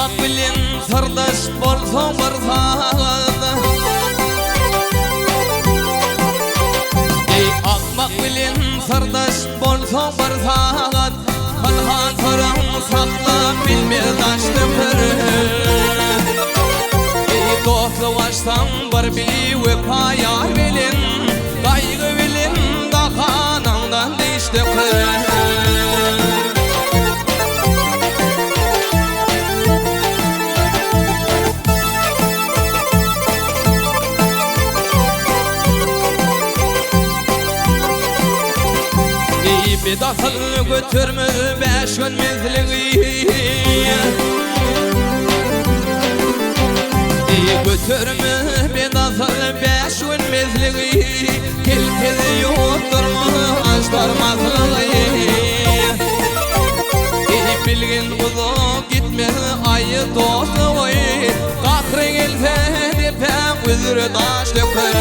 Akmak bilen sırdaş bolsa barzad Akmak bilen sırdaş bolsa barzad Kalhan sarım sakla bilmez daşlı pırır Dostlu baştan bir vefa yar bilin Kaygı bilin kahanandan değişti kırır Bir dasıl götürmü 5 gün mezliği Götürmü bir dasıl 5 gün mezliği Kelkezi yutturmu açtarmazlığı Bilgin kuzu gitmez ayı dostu Kahrı gelse depem üzürü taş dökür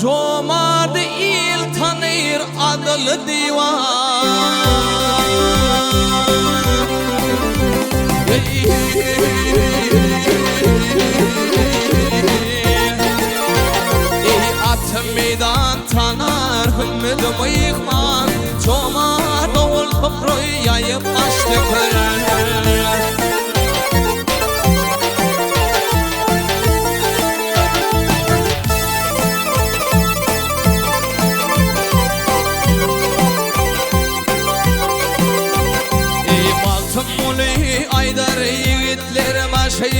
Jomard il tanır adlı divan At meydan tanar hümmüdü mıyıkman Jomard oğul toprağı yayıp açtı kırır Aydar yiğitler başı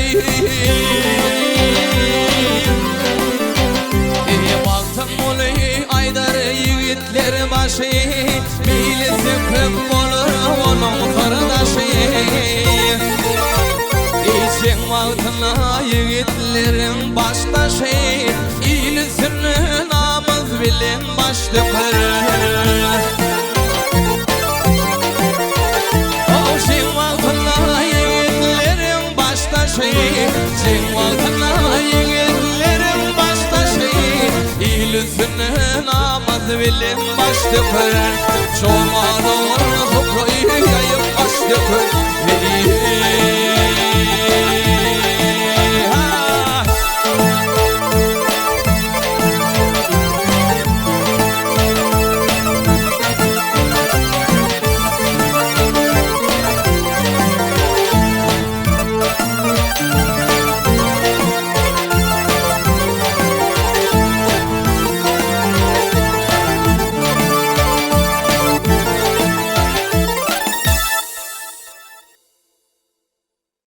Baktım olu aydar yiğitler başı Bilisi kök olur onun kardeşi İçin vaktına yiğitlerin baştaşı İlisini namız bilin başlı kırır Sen altına yiğitlerin baştaşı İlüsünü namaz bilin başlı kırır Çoğma doğru toprağı yayıp başlı kırır